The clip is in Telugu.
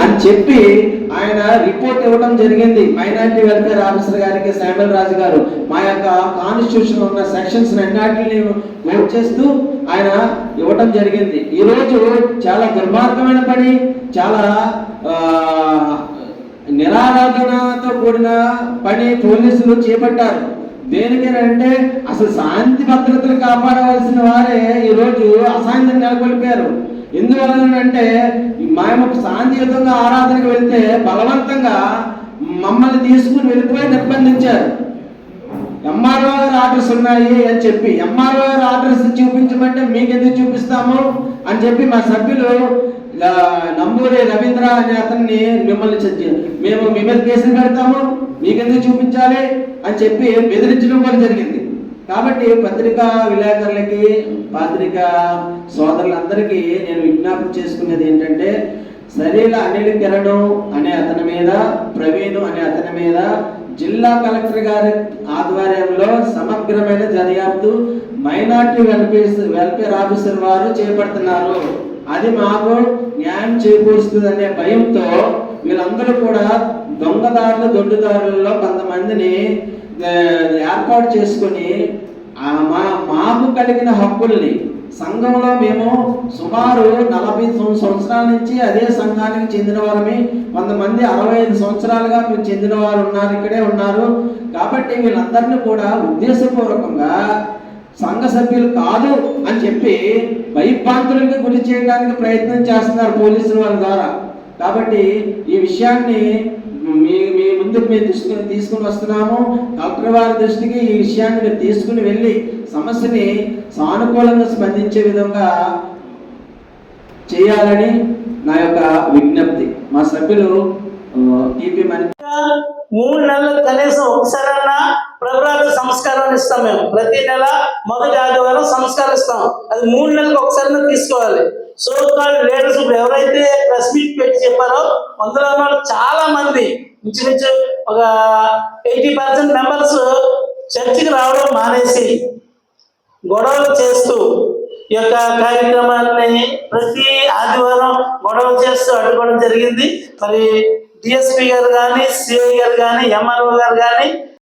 అని చెప్పి ఆయన రిపోర్ట్ ఇవ్వడం జరిగింది. మైనారిటీ వెల్ఫేర్ ఆఫీసర్ గారికి శామ్యుల్ రాజు గారు మా యొక్క కాన్స్టిట్యూషన్ ఉన్న సెక్షన్స్ అన్నిటిని కోట్ చేస్తూ ఆయన ఇవ్వడం జరిగింది. ఈరోజు చాలా దుర్మార్గమైన పని, చాలా నిరారాధనతో కూడిన పని పోలీసులు చేపట్టారు. దేనికేనంటే అసలు శాంతి భద్రతలు కాపాడవలసిన వారే ఈరోజు అశాంతిని నెలకొల్పారు. ఎందువలనంటే మేము శాంతియుతంగా ఆరాధనకు వెళ్తే బలవంతంగా మమ్మల్ని తీసుకుని వెళ్ళిపోయి నిర్బంధించారు. ఎంఆర్ఓ గారు ఆర్డర్స్ ఉన్నాయి అని చెప్పి, ఎంఆర్ఓ గారు ఆర్డర్స్ చూపించమంటే మీకు ఎందుకు చూపిస్తాము అని చెప్పి మా సభ్యులు నంబూరి రవీంద్ర అనే అతన్ని మేము మీ మీద కేసులు పెడతాము, మీకెందుకు చూపించాలి అని చెప్పి బెదిరించడం కూడా జరిగింది. కాబట్టి పత్రికా విలేకరులకి, పత్రికా సోదరులందరికీ నేను విజ్ఞాపన చేసుకునేది ఏంటంటే, సలీల అనిల్ కిరణ్ అనే అతని మీద, ప్రవీణ్ అనే అతని మీద జిల్లా కలెక్టర్ గారి ఆధ్వర్యంలో సమగ్రమైన దర్యాప్తు మైనారిటీ వెల్ఫేర్ ఆఫీసర్ వారు చేపడుతున్నారు. అది మాకు న్యాయం చేకూరుస్తుంది అనే భయంతో వీళ్ళందరూ కూడా దొంగదారులు, దొడ్డుదారులలో కొంతమందిని ఏర్పాటు చేసుకొని మాకు కలిగిన హక్కుల్ని, సంఘంలో మేము సుమారు 40 సంవత్సరాల నుంచి అదే సంఘానికి చెందిన వారమే, కొంతమంది 65 సంవత్సరాలుగా మీరు చెందిన వారు ఉన్నారు, ఇక్కడే ఉన్నారు. కాబట్టి వీళ్ళందరినీ కూడా ఉద్దేశపూర్వకంగా సంఘ సభ్యులు కాదు అని చెప్పి భయభ్రాంతులకు గురి చేయడానికి ప్రయత్నం చేస్తున్నారు పోలీసుల వాళ్ళ ద్వారా. కాబట్టి ఈ విషయాన్ని మీ ముందుకు మేము తీసుకుని వస్తున్నాము. కలెక్టర్ వారి దృష్టికి ఈ విషయాన్ని మీరు తీసుకుని వెళ్ళి సమస్యని సానుకూలంగా స్పందించే విధంగా చేయాలని నా యొక్క విజ్ఞప్తి. మా సభ్యులు టీపీ మని 3 నెలలు కనీసం ఒకసారన్నా ప్రభుత్వ సంస్కారాన్ని ఇస్తాం. మేము ప్రతి నెల మొదటి ఆదివారం సంస్కారం ఇస్తాం. అది 3 నెలలకు ఒకసారి తీసుకోవాలి. సో కాల్ లీడర్స్ ఎవరైతే ప్రెస్ మీట్ పెట్టి చెప్పారో అందులో చాలా మంది, ఇంచుమించు ఒక 80% మెంబర్స్ చర్చికి రావడం మానేసి గొడవలు చేస్తూ ఈ యొక్క కార్యక్రమాన్ని ప్రతి ఆదివారం గొడవలు చేస్తూ అడ్డుకోవడం జరిగింది. మరి డిఎస్పీ గారు కానీ, సిఐ గారు కానీ, ఎంఆర్ఓ గారు కానీ